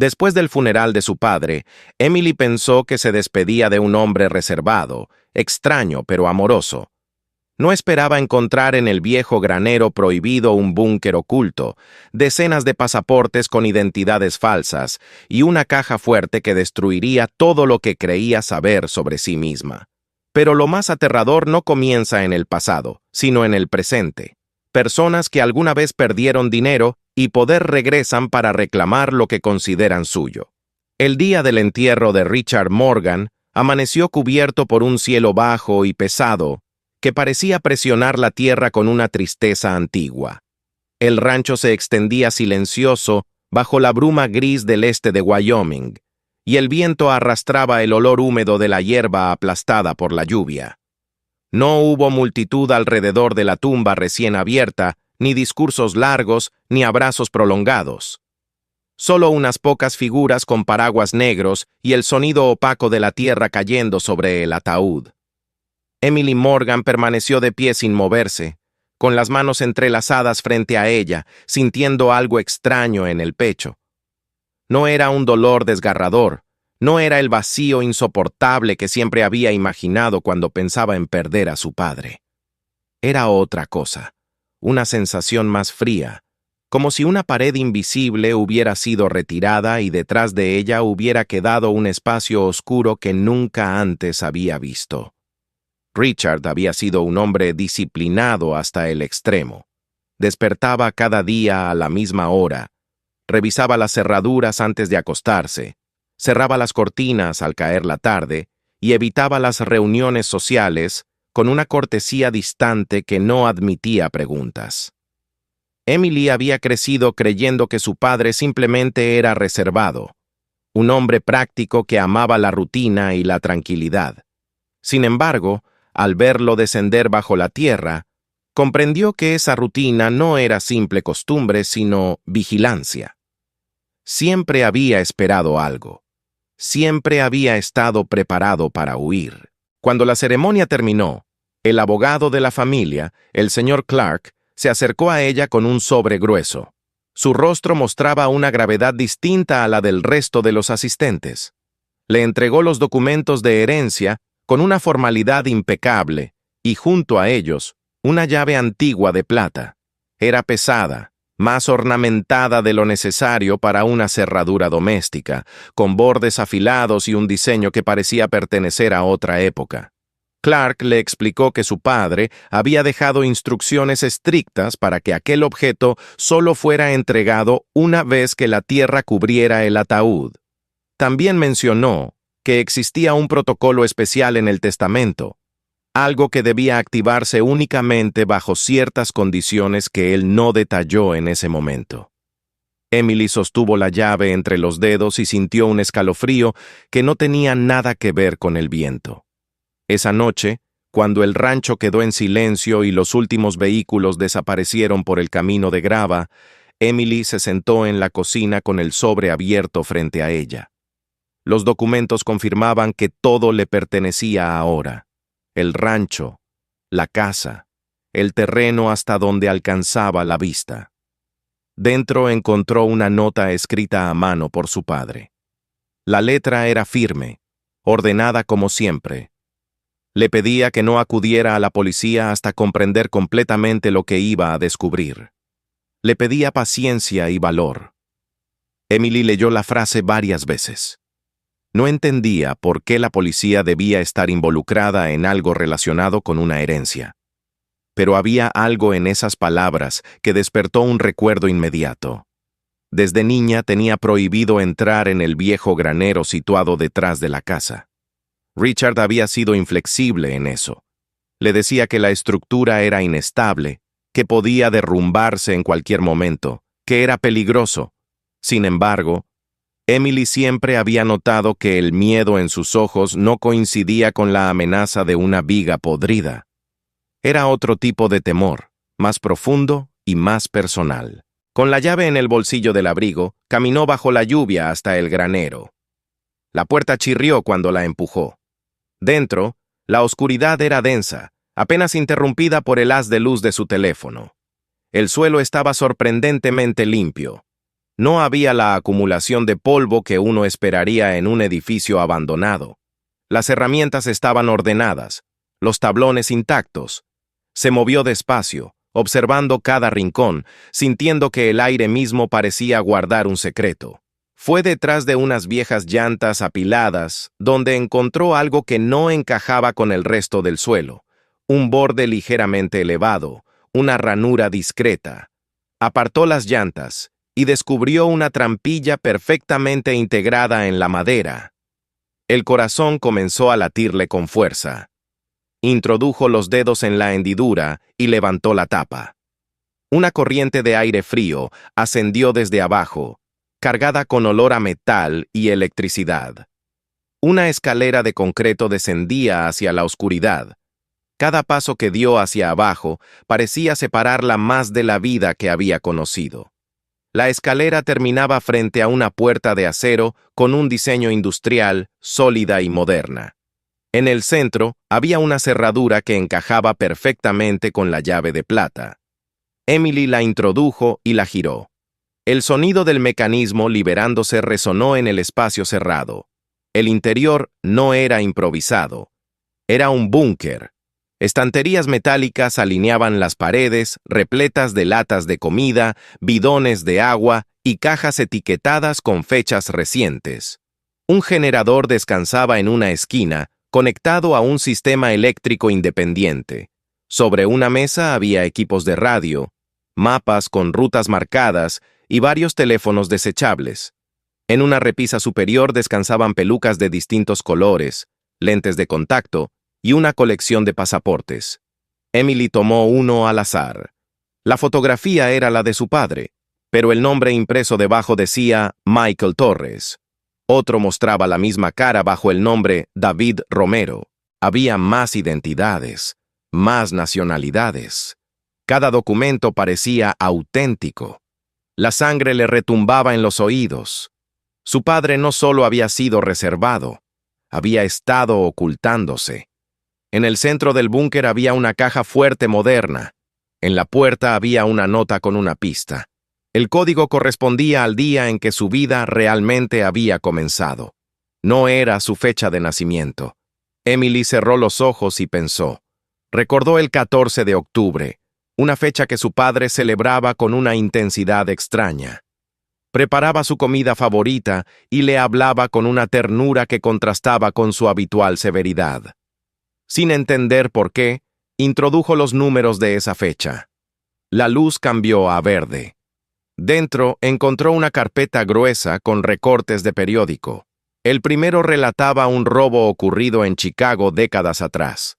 Después del funeral de su padre, Emily pensó que se despedía de un hombre reservado, extraño pero amoroso. No esperaba encontrar en el viejo granero prohibido un búnker oculto, decenas de pasaportes con identidades falsas y una caja fuerte que destruiría todo lo que creía saber sobre sí misma. Pero lo más aterrador no comienza en el pasado, sino en el presente. Personas que alguna vez perdieron dinero y poder regresan para reclamar lo que consideran suyo. El día del entierro de Richard Morgan amaneció cubierto por un cielo bajo y pesado que parecía presionar la tierra con una tristeza antigua. El rancho se extendía silencioso bajo la bruma gris del este de Wyoming, y el viento arrastraba el olor húmedo de la hierba aplastada por la lluvia. No hubo multitud alrededor de la tumba recién abierta, ni discursos largos, ni abrazos prolongados. Solo unas pocas figuras con paraguas negros y el sonido opaco de la tierra cayendo sobre el ataúd. Emily Morgan permaneció de pie sin moverse, con las manos entrelazadas frente a ella, sintiendo algo extraño en el pecho. No era un dolor desgarrador, no era el vacío insoportable que siempre había imaginado cuando pensaba en perder a su padre. Era otra cosa, una sensación más fría, como si una pared invisible hubiera sido retirada y detrás de ella hubiera quedado un espacio oscuro que nunca antes había visto. Richard había sido un hombre disciplinado hasta el extremo. Despertaba cada día a la misma hora, revisaba las cerraduras antes de acostarse, cerraba las cortinas al caer la tarde y evitaba las reuniones sociales con una cortesía distante que no admitía preguntas. Emily había crecido creyendo que su padre simplemente era reservado, un hombre práctico que amaba la rutina y la tranquilidad. Sin embargo, al verlo descender bajo la tierra, comprendió que esa rutina no era simple costumbre, sino vigilancia. Siempre había esperado algo. Siempre había estado preparado para huir. Cuando la ceremonia terminó, el abogado de la familia, el señor Clark, se acercó a ella con un sobre grueso. Su rostro mostraba una gravedad distinta a la del resto de los asistentes. Le entregó los documentos de herencia con una formalidad impecable, y junto a ellos, una llave antigua de plata. Era pesada, más ornamentada de lo necesario para una cerradura doméstica, con bordes afilados y un diseño que parecía pertenecer a otra época. Clark le explicó que su padre había dejado instrucciones estrictas para que aquel objeto solo fuera entregado una vez que la tierra cubriera el ataúd. También mencionó que existía un protocolo especial en el testamento, algo que debía activarse únicamente bajo ciertas condiciones que él no detalló en ese momento. Emily sostuvo la llave entre los dedos y sintió un escalofrío que no tenía nada que ver con el viento. Esa noche, cuando el rancho quedó en silencio y los últimos vehículos desaparecieron por el camino de grava, Emily se sentó en la cocina con el sobre abierto frente a ella. Los documentos confirmaban que todo le pertenecía ahora. El rancho, la casa, el terreno hasta donde alcanzaba la vista. Dentro encontró una nota escrita a mano por su padre. La letra era firme, ordenada como siempre. Le pedía que no acudiera a la policía hasta comprender completamente lo que iba a descubrir. Le pedía paciencia y valor. Emily leyó la frase varias veces. No entendía por qué la policía debía estar involucrada en algo relacionado con una herencia. Pero había algo en esas palabras que despertó un recuerdo inmediato. Desde niña tenía prohibido entrar en el viejo granero situado detrás de la casa. Richard había sido inflexible en eso. Le decía que la estructura era inestable, que podía derrumbarse en cualquier momento, que era peligroso. Sin embargo, Emily siempre había notado que el miedo en sus ojos no coincidía con la amenaza de una viga podrida. Era otro tipo de temor, más profundo y más personal. Con la llave en el bolsillo del abrigo, caminó bajo la lluvia hasta el granero. La puerta chirrió cuando la empujó. Dentro, la oscuridad era densa, apenas interrumpida por el haz de luz de su teléfono. El suelo estaba sorprendentemente limpio. No había la acumulación de polvo que uno esperaría en un edificio abandonado. Las herramientas estaban ordenadas, los tablones intactos. Se movió despacio, observando cada rincón, sintiendo que el aire mismo parecía guardar un secreto. Fue detrás de unas viejas llantas apiladas, donde encontró algo que no encajaba con el resto del suelo, un borde ligeramente elevado, una ranura discreta. Apartó las llantas y descubrió una trampilla perfectamente integrada en la madera. El corazón comenzó a latirle con fuerza. Introdujo los dedos en la hendidura y levantó la tapa. Una corriente de aire frío ascendió desde abajo, cargada con olor a metal y electricidad. Una escalera de concreto descendía hacia la oscuridad. Cada paso que dio hacia abajo parecía separarla más de la vida que había conocido. La escalera terminaba frente a una puerta de acero con un diseño industrial, sólida y moderna. En el centro había una cerradura que encajaba perfectamente con la llave de plata. Emily la introdujo y la giró. El sonido del mecanismo liberándose resonó en el espacio cerrado. El interior no era improvisado. Era un búnker. Estanterías metálicas alineaban las paredes, repletas de latas de comida, bidones de agua y cajas etiquetadas con fechas recientes. Un generador descansaba en una esquina, conectado a un sistema eléctrico independiente. Sobre una mesa había equipos de radio, mapas con rutas marcadas y varios teléfonos desechables. En una repisa superior descansaban pelucas de distintos colores, lentes de contacto y una colección de pasaportes. Emily tomó uno al azar. La fotografía era la de su padre, pero el nombre impreso debajo decía Michael Torres. Otro mostraba la misma cara bajo el nombre David Romero. Había más identidades, más nacionalidades. Cada documento parecía auténtico. La sangre le retumbaba en los oídos. Su padre no solo había sido reservado, había estado ocultándose. En el centro del búnker había una caja fuerte moderna. En la puerta había una nota con una pista. El código correspondía al día en que su vida realmente había comenzado. No era su fecha de nacimiento. Emily cerró los ojos y pensó. Recordó el 14 de octubre, una fecha que su padre celebraba con una intensidad extraña. Preparaba su comida favorita y le hablaba con una ternura que contrastaba con su habitual severidad. Sin entender por qué, introdujo los números de esa fecha. La luz cambió a verde. Dentro encontró una carpeta gruesa con recortes de periódico. El primero relataba un robo ocurrido en Chicago décadas atrás.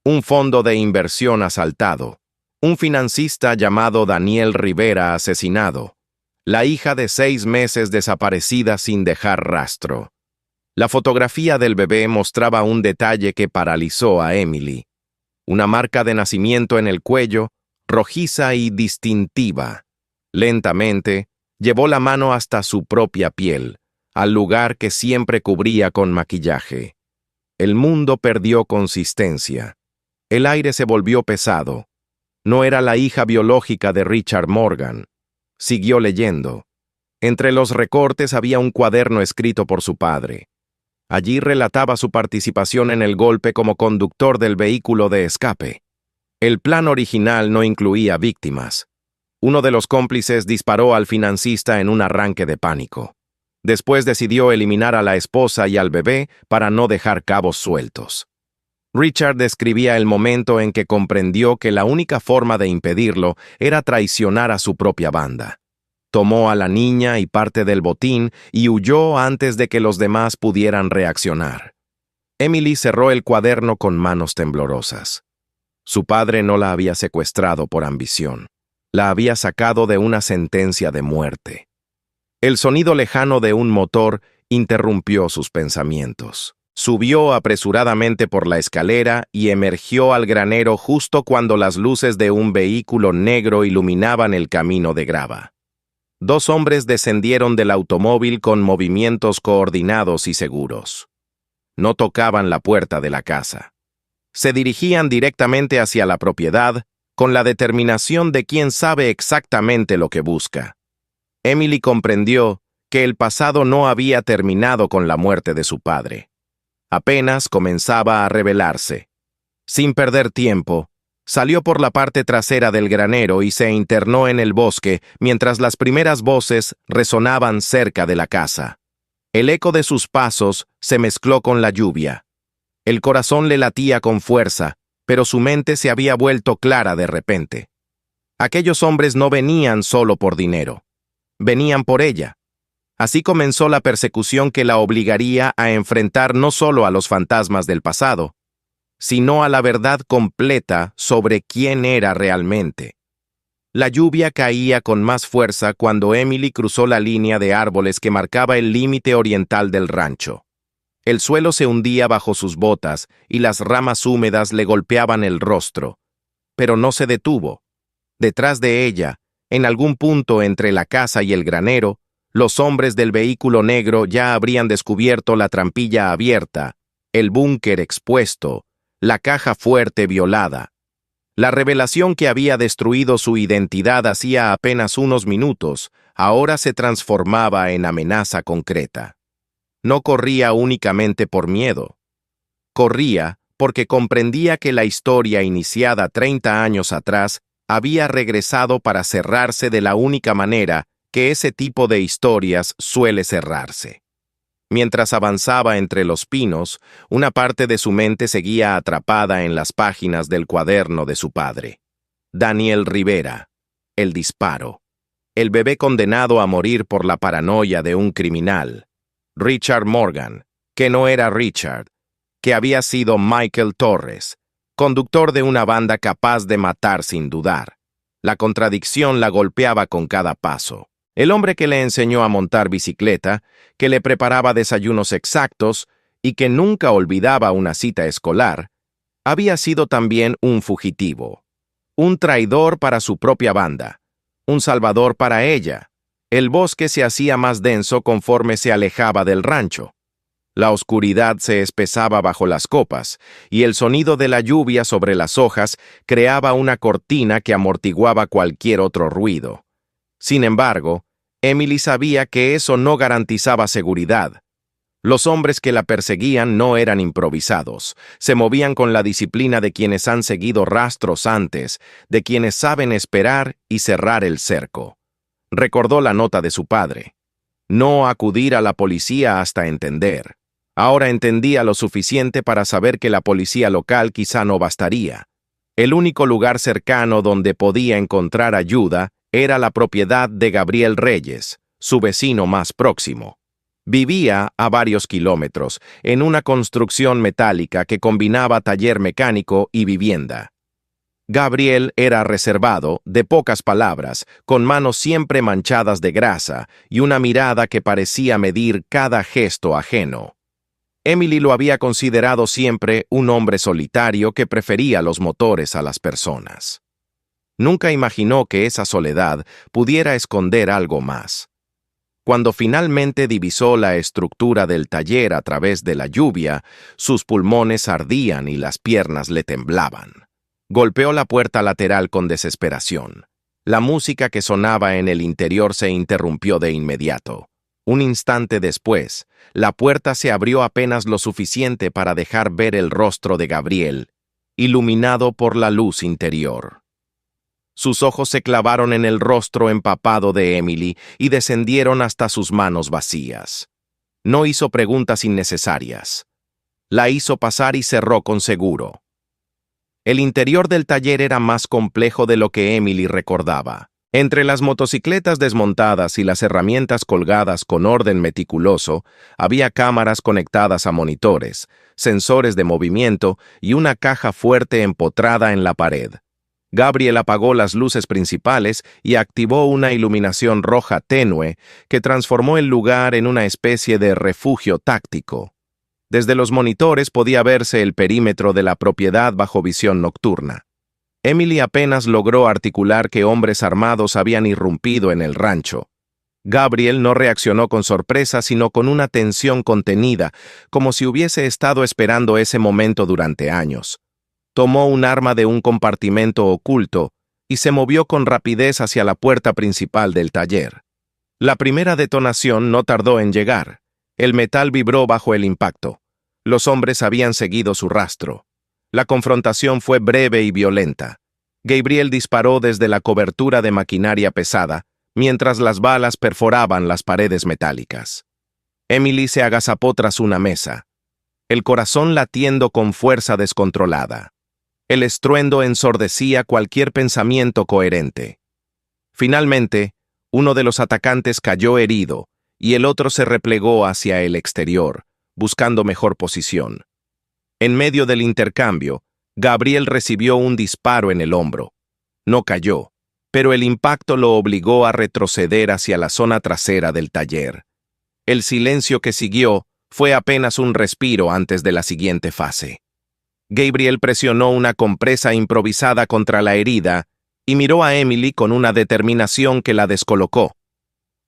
Un fondo de inversión asaltado. Un financista llamado Daniel Rivera asesinado. La hija de 6 meses desaparecida sin dejar rastro. La fotografía del bebé mostraba un detalle que paralizó a Emily. Una marca de nacimiento en el cuello, rojiza y distintiva. Lentamente, llevó la mano hasta su propia piel, al lugar que siempre cubría con maquillaje. El mundo perdió consistencia. El aire se volvió pesado. No era la hija biológica de Richard Morgan. Siguió leyendo. Entre los recortes había un cuaderno escrito por su padre. Allí relataba su participación en el golpe como conductor del vehículo de escape. El plan original no incluía víctimas. Uno de los cómplices disparó al financista en un arranque de pánico. Después decidió eliminar a la esposa y al bebé para no dejar cabos sueltos. Richard describía el momento en que comprendió que la única forma de impedirlo era traicionar a su propia banda. Tomó a la niña y parte del botín y huyó antes de que los demás pudieran reaccionar. Emily cerró el cuaderno con manos temblorosas. Su padre no la había secuestrado por ambición. La había sacado de una sentencia de muerte. El sonido lejano de un motor interrumpió sus pensamientos. Subió apresuradamente por la escalera y emergió al granero justo cuando las luces de un vehículo negro iluminaban el camino de grava. 2 hombres descendieron del automóvil con movimientos coordinados y seguros. No tocaban la puerta de la casa. Se dirigían directamente hacia la propiedad, con la determinación de quien sabe exactamente lo que busca. Emily comprendió que el pasado no había terminado con la muerte de su padre. Apenas comenzaba a revelarse. Sin perder tiempo, salió por la parte trasera del granero y se internó en el bosque mientras las primeras voces resonaban cerca de la casa. El eco de sus pasos se mezcló con la lluvia. El corazón le latía con fuerza, pero su mente se había vuelto clara de repente. Aquellos hombres no venían solo por dinero. Venían por ella. Así comenzó la persecución que la obligaría a enfrentar no solo a los fantasmas del pasado, sino a la verdad completa sobre quién era realmente. La lluvia caía con más fuerza cuando Emily cruzó la línea de árboles que marcaba el límite oriental del rancho. El suelo se hundía bajo sus botas y las ramas húmedas le golpeaban el rostro, pero no se detuvo. Detrás de ella, en algún punto entre la casa y el granero, los hombres del vehículo negro ya habrían descubierto la trampilla abierta, el búnker expuesto, la caja fuerte violada. La revelación que había destruido su identidad hacía apenas unos minutos, ahora se transformaba en amenaza concreta. No corría únicamente por miedo. Corría porque comprendía que la historia iniciada 30 años atrás había regresado para cerrarse de la única manera que ese tipo de historias suele cerrarse. Mientras avanzaba entre los pinos, una parte de su mente seguía atrapada en las páginas del cuaderno de su padre. Daniel Rivera, el disparo. El bebé condenado a morir por la paranoia de un criminal. Richard Morgan, que no era Richard, que había sido Michael Torres, conductor de una banda capaz de matar sin dudar. La contradicción la golpeaba con cada paso. El hombre que le enseñó a montar bicicleta, que le preparaba desayunos exactos y que nunca olvidaba una cita escolar, había sido también un fugitivo, un traidor para su propia banda, un salvador para ella. El bosque se hacía más denso conforme se alejaba del rancho. La oscuridad se espesaba bajo las copas, y el sonido de la lluvia sobre las hojas creaba una cortina que amortiguaba cualquier otro ruido. Sin embargo, Emily sabía que eso no garantizaba seguridad. Los hombres que la perseguían no eran improvisados, se movían con la disciplina de quienes han seguido rastros antes, de quienes saben esperar y cerrar el cerco. Recordó la nota de su padre. No acudir a la policía hasta entender. Ahora entendía lo suficiente para saber que la policía local quizá no bastaría. El único lugar cercano donde podía encontrar ayuda era la propiedad de Gabriel Reyes, su vecino más próximo. Vivía a varios kilómetros, en una construcción metálica que combinaba taller mecánico y vivienda. Gabriel era reservado, de pocas palabras, con manos siempre manchadas de grasa y una mirada que parecía medir cada gesto ajeno. Emily lo había considerado siempre un hombre solitario que prefería los motores a las personas. Nunca imaginó que esa soledad pudiera esconder algo más. Cuando finalmente divisó la estructura del taller a través de la lluvia, sus pulmones ardían y las piernas le temblaban. Golpeó la puerta lateral con desesperación. La música que sonaba en el interior se interrumpió de inmediato. Un instante después, la puerta se abrió apenas lo suficiente para dejar ver el rostro de Gabriel, iluminado por la luz interior. Sus ojos se clavaron en el rostro empapado de Emily y descendieron hasta sus manos vacías. No hizo preguntas innecesarias. La hizo pasar y cerró con seguro. El interior del taller era más complejo de lo que Emily recordaba. Entre las motocicletas desmontadas y las herramientas colgadas con orden meticuloso, había cámaras conectadas a monitores, sensores de movimiento y una caja fuerte empotrada en la pared. Gabriel apagó las luces principales y activó una iluminación roja tenue que transformó el lugar en una especie de refugio táctico. Desde los monitores podía verse el perímetro de la propiedad bajo visión nocturna. Emily apenas logró articular que hombres armados habían irrumpido en el rancho. Gabriel no reaccionó con sorpresa, sino con una tensión contenida, como si hubiese estado esperando ese momento durante años. Tomó un arma de un compartimento oculto y se movió con rapidez hacia la puerta principal del taller. La primera detonación no tardó en llegar. El metal vibró bajo el impacto. Los hombres habían seguido su rastro. La confrontación fue breve y violenta. Gabriel disparó desde la cobertura de maquinaria pesada, mientras las balas perforaban las paredes metálicas. Emily se agazapó tras una mesa, el corazón latiendo con fuerza descontrolada. El estruendo ensordecía cualquier pensamiento coherente. Finalmente, uno de los atacantes cayó herido y el otro se replegó hacia el exterior, buscando mejor posición. En medio del intercambio, Gabriel recibió un disparo en el hombro. No cayó, pero el impacto lo obligó a retroceder hacia la zona trasera del taller. El silencio que siguió fue apenas un respiro antes de la siguiente fase. Gabriel presionó una compresa improvisada contra la herida y miró a Emily con una determinación que la descolocó.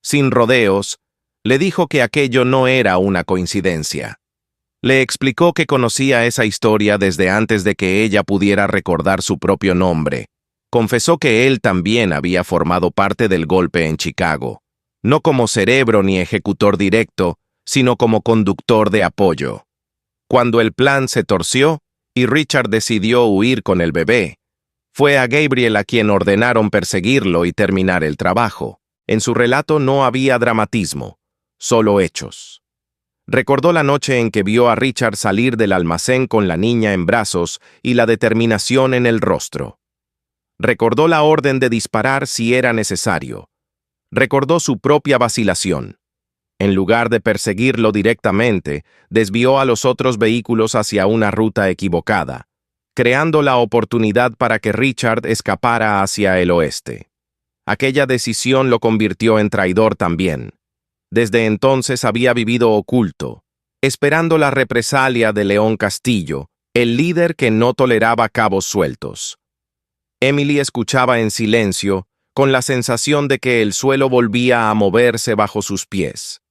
Sin rodeos, le dijo que aquello no era una coincidencia. Le explicó que conocía esa historia desde antes de que ella pudiera recordar su propio nombre. Confesó que él también había formado parte del golpe en Chicago, no como cerebro ni ejecutor directo, sino como conductor de apoyo. Cuando el plan se torció y Richard decidió huir con el bebé, fue a Gabriel a quien ordenaron perseguirlo y terminar el trabajo. En su relato no había dramatismo, solo hechos. Recordó la noche en que vio a Richard salir del almacén con la niña en brazos y la determinación en el rostro. Recordó la orden de disparar si era necesario. Recordó su propia vacilación. En lugar de perseguirlo directamente, desvió a los otros vehículos hacia una ruta equivocada, creando la oportunidad para que Richard escapara hacia el oeste. Aquella decisión lo convirtió en traidor también. Desde entonces había vivido oculto, esperando la represalia de León Castillo, el líder que no toleraba cabos sueltos. Emily escuchaba en silencio, con la sensación de que el suelo volvía a moverse bajo sus pies.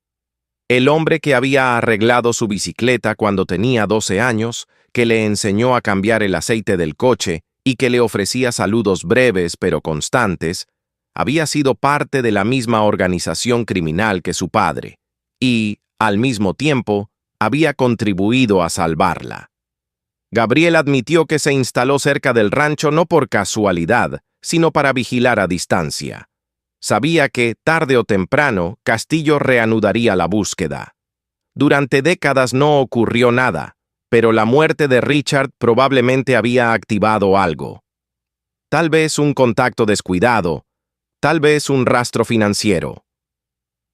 El hombre que había arreglado su bicicleta cuando tenía 12 años, que le enseñó a cambiar el aceite del coche y que le ofrecía saludos breves pero constantes, había sido parte de la misma organización criminal que su padre, y, al mismo tiempo, había contribuido a salvarla. Gabriel admitió que se instaló cerca del rancho no por casualidad, sino para vigilar a distancia. Sabía que, tarde o temprano, Castillo reanudaría la búsqueda. Durante décadas no ocurrió nada, pero la muerte de Richard probablemente había activado algo. Tal vez un contacto descuidado, tal vez un rastro financiero.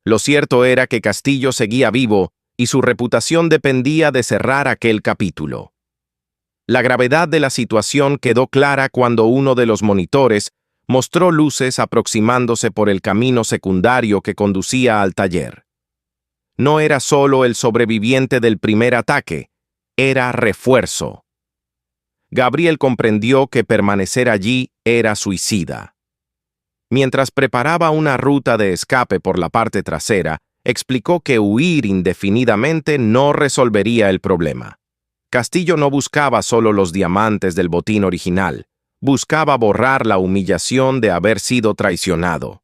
Lo cierto era que Castillo seguía vivo y su reputación dependía de cerrar aquel capítulo. La gravedad de la situación quedó clara cuando uno de los monitores mostró luces aproximándose por el camino secundario que conducía al taller. No era solo el sobreviviente del primer ataque, era refuerzo. Gabriel comprendió que permanecer allí era suicida. Mientras preparaba una ruta de escape por la parte trasera, explicó que huir indefinidamente no resolvería el problema. Castillo no buscaba solo los diamantes del botín original, buscaba borrar la humillación de haber sido traicionado.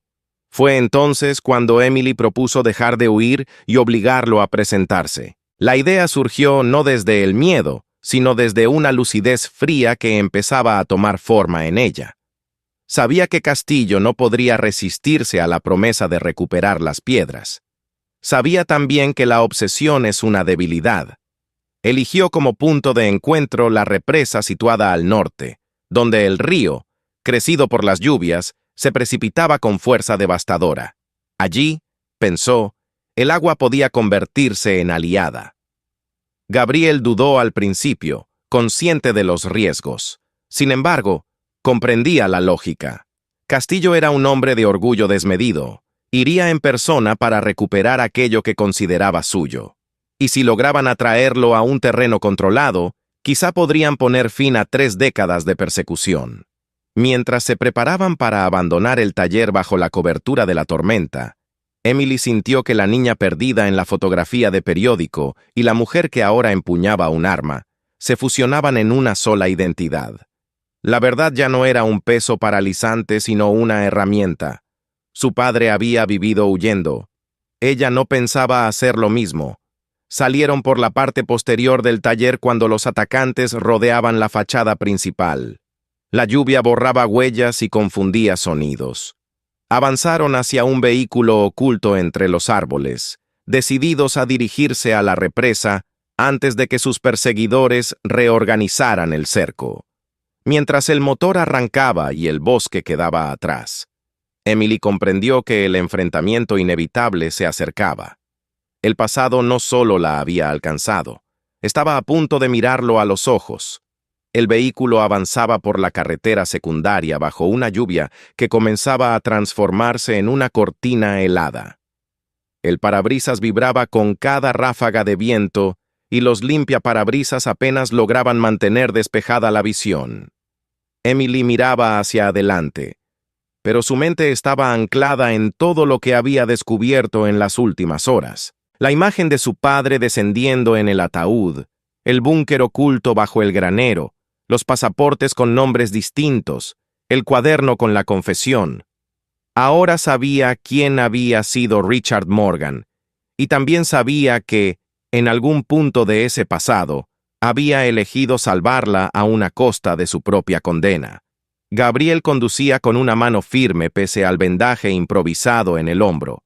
Fue entonces cuando Emily propuso dejar de huir y obligarlo a presentarse. La idea surgió no desde el miedo, sino desde una lucidez fría que empezaba a tomar forma en ella. Sabía que Castillo no podría resistirse a la promesa de recuperar las piedras. Sabía también que la obsesión es una debilidad. Eligió como punto de encuentro la represa situada al norte, donde el río, crecido por las lluvias, se precipitaba con fuerza devastadora. Allí, pensó, el agua podía convertirse en aliada. Gabriel dudó al principio, consciente de los riesgos. Sin embargo, comprendía la lógica. Castillo era un hombre de orgullo desmedido. Iría en persona para recuperar aquello que consideraba suyo. Y si lograban atraerlo a un terreno controlado, quizá podrían poner fin a 3 décadas de persecución. Mientras se preparaban para abandonar el taller bajo la cobertura de la tormenta, Emily sintió que la niña perdida en la fotografía de periódico y la mujer que ahora empuñaba un arma se fusionaban en una sola identidad. La verdad ya no era un peso paralizante, sino una herramienta. Su padre había vivido huyendo. Ella no pensaba hacer lo mismo. Salieron por la parte posterior del taller cuando los atacantes rodeaban la fachada principal. La lluvia borraba huellas y confundía sonidos. Avanzaron hacia un vehículo oculto entre los árboles, decididos a dirigirse a la represa antes de que sus perseguidores reorganizaran el cerco. Mientras el motor arrancaba y el bosque quedaba atrás, Emily comprendió que el enfrentamiento inevitable se acercaba. El pasado no solo la había alcanzado, estaba a punto de mirarlo a los ojos. El vehículo avanzaba por la carretera secundaria bajo una lluvia que comenzaba a transformarse en una cortina helada. El parabrisas vibraba con cada ráfaga de viento y los limpiaparabrisas apenas lograban mantener despejada la visión. Emily miraba hacia adelante, pero su mente estaba anclada en todo lo que había descubierto en las últimas horas. La imagen de su padre descendiendo en el ataúd, el búnker oculto bajo el granero, los pasaportes con nombres distintos, el cuaderno con la confesión. Ahora sabía quién había sido Richard Morgan, y también sabía que, en algún punto de ese pasado, había elegido salvarla a una costa de su propia condena. Gabriel conducía con una mano firme pese al vendaje improvisado en el hombro.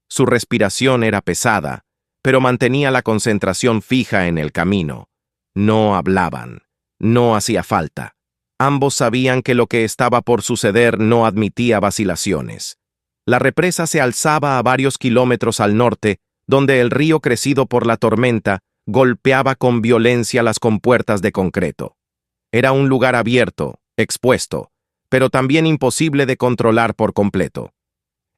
Su respiración era pesada, pero mantenía la concentración fija en el camino. No hablaban. No hacía falta. Ambos sabían que lo que estaba por suceder no admitía vacilaciones. La represa se alzaba a varios kilómetros al norte, donde el río crecido por la tormenta golpeaba con violencia las compuertas de concreto. Era un lugar abierto, expuesto, pero también imposible de controlar por completo.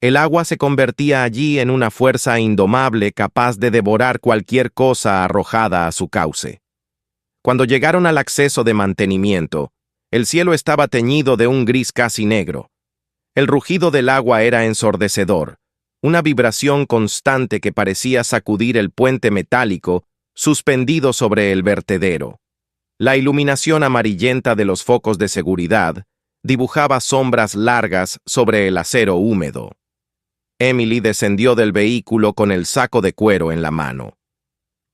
El agua se convertía allí en una fuerza indomable capaz de devorar cualquier cosa arrojada a su cauce. Cuando llegaron al acceso de mantenimiento, el cielo estaba teñido de un gris casi negro. El rugido del agua era ensordecedor, una vibración constante que parecía sacudir el puente metálico suspendido sobre el vertedero. La iluminación amarillenta de los focos de seguridad dibujaba sombras largas sobre el acero húmedo. Emily descendió del vehículo con el saco de cuero en la mano.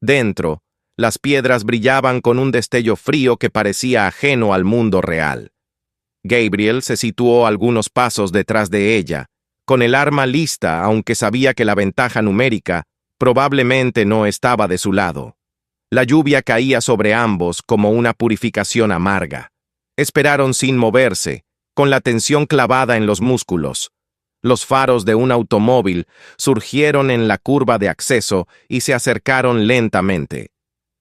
Dentro, las piedras brillaban con un destello frío que parecía ajeno al mundo real. Gabriel se situó algunos pasos detrás de ella, con el arma lista, aunque sabía que la ventaja numérica probablemente no estaba de su lado. La lluvia caía sobre ambos como una purificación amarga. Esperaron sin moverse, con la tensión clavada en los músculos. Los faros de un automóvil surgieron en la curva de acceso y se acercaron lentamente.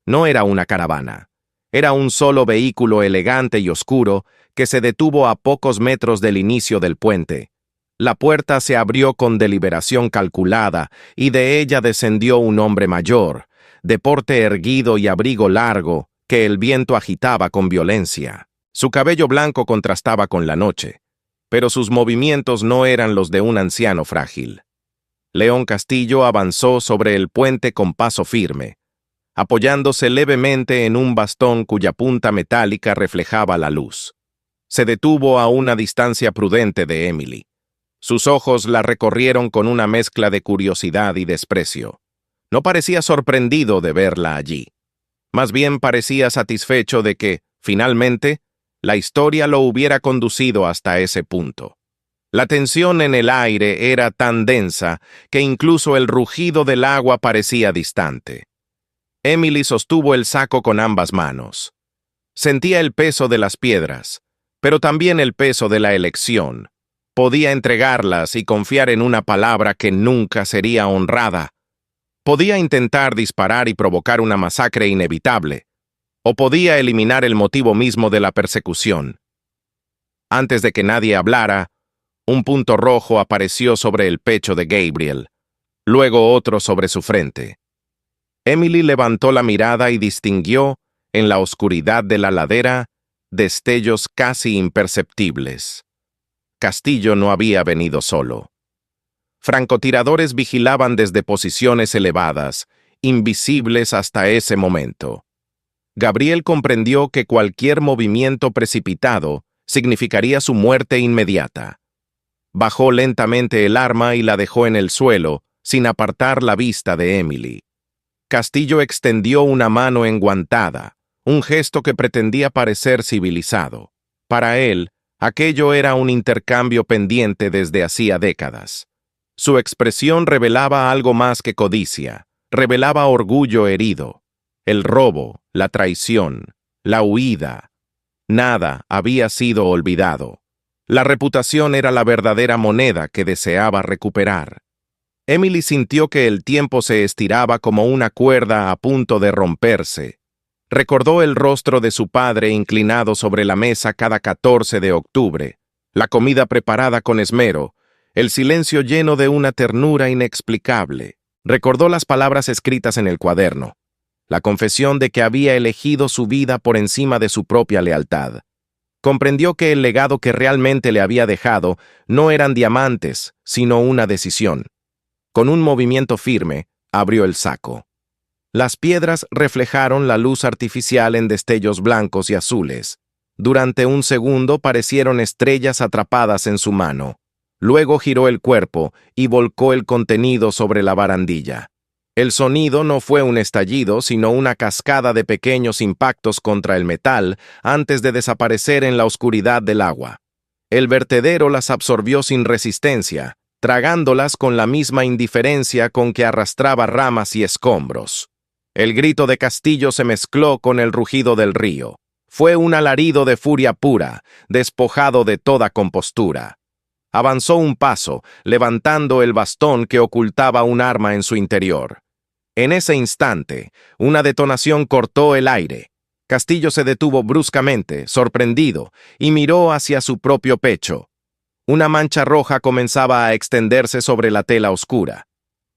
No era una caravana. Era un solo vehículo elegante y oscuro que se detuvo a pocos metros del inicio del puente. La puerta se abrió con deliberación calculada y de ella descendió un hombre mayor, de porte erguido y abrigo largo, que el viento agitaba con violencia. Su cabello blanco contrastaba con la noche, pero sus movimientos no eran los de un anciano frágil. León Castillo avanzó sobre el puente con paso firme, apoyándose levemente en un bastón cuya punta metálica reflejaba la luz. Se detuvo a una distancia prudente de Emily. Sus ojos la recorrieron con una mezcla de curiosidad y desprecio. No parecía sorprendido de verla allí. Más bien parecía satisfecho de que, finalmente, la historia lo hubiera conducido hasta ese punto. La tensión en el aire era tan densa que incluso el rugido del agua parecía distante. Emily sostuvo el saco con ambas manos. Sentía el peso de las piedras, pero también el peso de la elección. Podía entregarlas y confiar en una palabra que nunca sería honrada. Podía intentar disparar y provocar una masacre inevitable, o podía eliminar el motivo mismo de la persecución. Antes de que nadie hablara, un punto rojo apareció sobre el pecho de Gabriel, luego otro sobre su frente. Emily levantó la mirada y distinguió, en la oscuridad de la ladera, destellos casi imperceptibles. Castillo no había venido solo. Francotiradores vigilaban desde posiciones elevadas, invisibles hasta ese momento. Gabriel comprendió que cualquier movimiento precipitado significaría su muerte inmediata. Bajó lentamente el arma y la dejó en el suelo, sin apartar la vista de Emily. Castillo extendió una mano enguantada, un gesto que pretendía parecer civilizado. Para él, aquello era un intercambio pendiente desde hacía décadas. Su expresión revelaba algo más que codicia, revelaba orgullo herido. El robo, la traición, la huida. Nada había sido olvidado. La reputación era la verdadera moneda que deseaba recuperar. Emily sintió que el tiempo se estiraba como una cuerda a punto de romperse. Recordó el rostro de su padre inclinado sobre la mesa cada 14 de octubre, la comida preparada con esmero, el silencio lleno de una ternura inexplicable. Recordó las palabras escritas en el cuaderno, la confesión de que había elegido su vida por encima de su propia lealtad. Comprendió que el legado que realmente le había dejado no eran diamantes, sino una decisión. Con un movimiento firme, abrió el saco. Las piedras reflejaron la luz artificial en destellos blancos y azules. Durante un segundo parecieron estrellas atrapadas en su mano. Luego giró el cuerpo y volcó el contenido sobre la barandilla. El sonido no fue un estallido, sino una cascada de pequeños impactos contra el metal antes de desaparecer en la oscuridad del agua. El vertedero las absorbió sin resistencia, tragándolas con la misma indiferencia con que arrastraba ramas y escombros. El grito de Castillo se mezcló con el rugido del río. Fue un alarido de furia pura, despojado de toda compostura. Avanzó un paso, levantando el bastón que ocultaba un arma en su interior. En ese instante, una detonación cortó el aire. Castillo se detuvo bruscamente, sorprendido, y miró hacia su propio pecho. Una mancha roja comenzaba a extenderse sobre la tela oscura.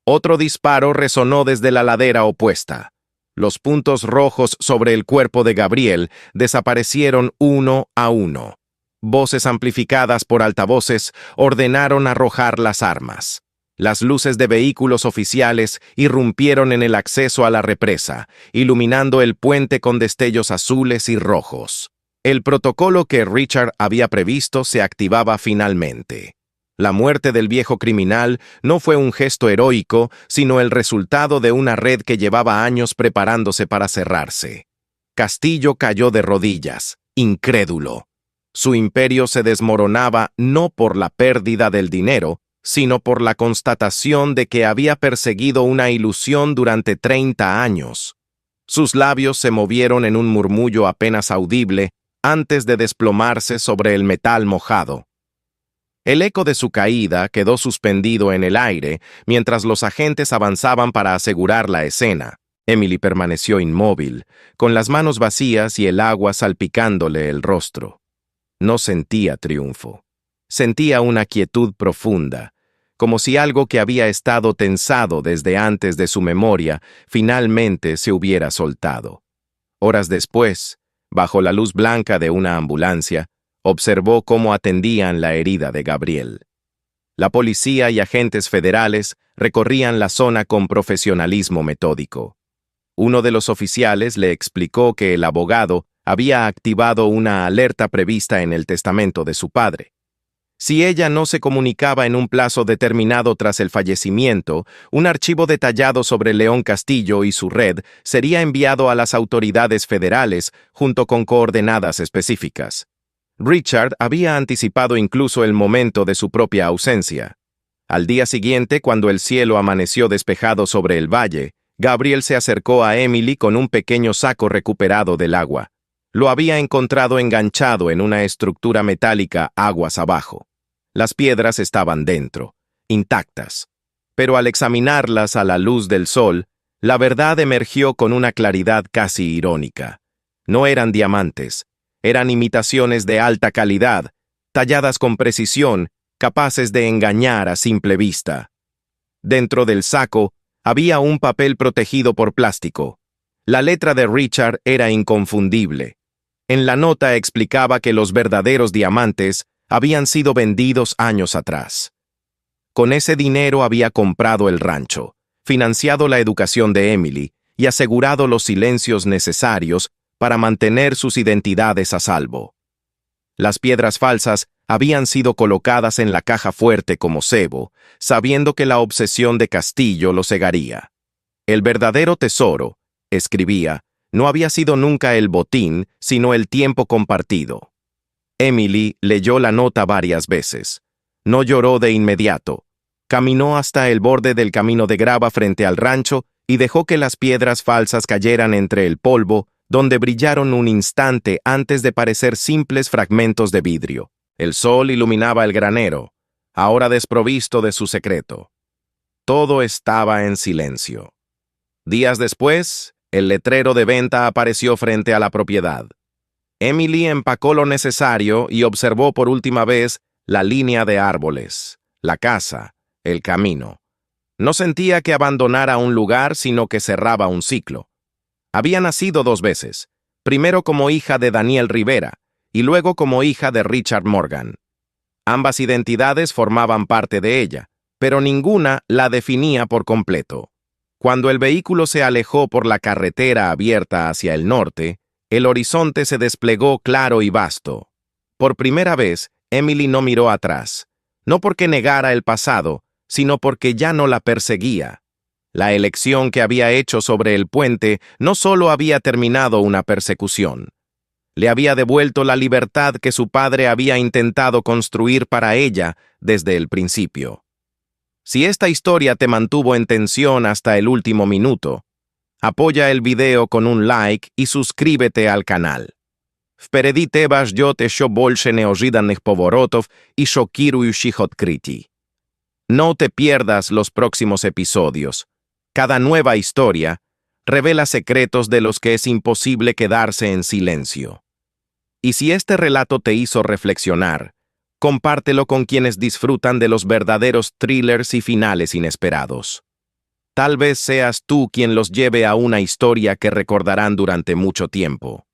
Otro disparo resonó desde la ladera opuesta. Los puntos rojos sobre el cuerpo de Gabriel desaparecieron uno a uno. Voces amplificadas por altavoces ordenaron arrojar las armas. Las luces de vehículos oficiales irrumpieron en el acceso a la represa, iluminando el puente con destellos azules y rojos. El protocolo que Richard había previsto se activaba finalmente. La muerte del viejo criminal no fue un gesto heroico, sino el resultado de una red que llevaba años preparándose para cerrarse. Castillo cayó de rodillas, incrédulo. Su imperio se desmoronaba no por la pérdida del dinero, sino por la constatación de que había perseguido una ilusión durante 30 años. Sus labios se movieron en un murmullo apenas audible antes de desplomarse sobre el metal mojado. El eco de su caída quedó suspendido en el aire mientras los agentes avanzaban para asegurar la escena. Emily permaneció inmóvil, con las manos vacías y el agua salpicándole el rostro. No sentía triunfo. Sentía una quietud profunda, como si algo que había estado tensado desde antes de su memoria finalmente se hubiera soltado. Horas después, bajo la luz blanca de una ambulancia, observó cómo atendían la herida de Gabriel. La policía y agentes federales recorrían la zona con profesionalismo metódico. Uno de los oficiales le explicó que el abogado había activado una alerta prevista en el testamento de su padre. Si ella no se comunicaba en un plazo determinado tras el fallecimiento, un archivo detallado sobre León Castillo y su red sería enviado a las autoridades federales junto con coordenadas específicas. Richard había anticipado incluso el momento de su propia ausencia. Al día siguiente, cuando el cielo amaneció despejado sobre el valle, Gabriel se acercó a Emily con un pequeño saco recuperado del agua. Lo había encontrado enganchado en una estructura metálica aguas abajo. Las piedras estaban dentro, intactas. Pero al examinarlas a la luz del sol, la verdad emergió con una claridad casi irónica. No eran diamantes, eran imitaciones de alta calidad, talladas con precisión, capaces de engañar a simple vista. Dentro del saco había un papel protegido por plástico. La letra de Richard era inconfundible. En la nota explicaba que los verdaderos diamantes habían sido vendidos años atrás. Con ese dinero había comprado el rancho, financiado la educación de Emily y asegurado los silencios necesarios para mantener sus identidades a salvo. Las piedras falsas habían sido colocadas en la caja fuerte como cebo, sabiendo que la obsesión de Castillo lo cegaría. El verdadero tesoro, escribía, no había sido nunca el botín, sino el tiempo compartido. Emily leyó la nota varias veces. No lloró de inmediato. Caminó hasta el borde del camino de grava frente al rancho y dejó que las piedras falsas cayeran entre el polvo, donde brillaron un instante antes de parecer simples fragmentos de vidrio. El sol iluminaba el granero, ahora desprovisto de su secreto. Todo estaba en silencio. Días después, el letrero de venta apareció frente a la propiedad. Emily empacó lo necesario y observó por última vez la línea de árboles, la casa, el camino. No sentía que abandonara un lugar, sino que cerraba un ciclo. Había nacido 2 veces, primero como hija de Daniel Rivera y luego como hija de Richard Morgan. Ambas identidades formaban parte de ella, pero ninguna la definía por completo. Cuando el vehículo se alejó por la carretera abierta hacia el norte, el horizonte se desplegó claro y vasto. Por primera vez, Emily no miró atrás, no porque negara el pasado, sino porque ya no la perseguía. La elección que había hecho sobre el puente no solo había terminado una persecución, le había devuelto la libertad que su padre había intentado construir para ella desde el principio. Si esta historia te mantuvo en tensión hasta el último minuto, apoya el video con un like y suscríbete al canal. Wperedi tebaż jo te bolsze neożydanych powrotów i szokiruj się odkryci. No te pierdas los próximos episodios. Cada nueva historia revela secretos de los que es imposible quedarse en silencio. Y si este relato te hizo reflexionar, compártelo con quienes disfrutan de los verdaderos thrillers y finales inesperados. Tal vez seas tú quien los lleve a una historia que recordarán durante mucho tiempo.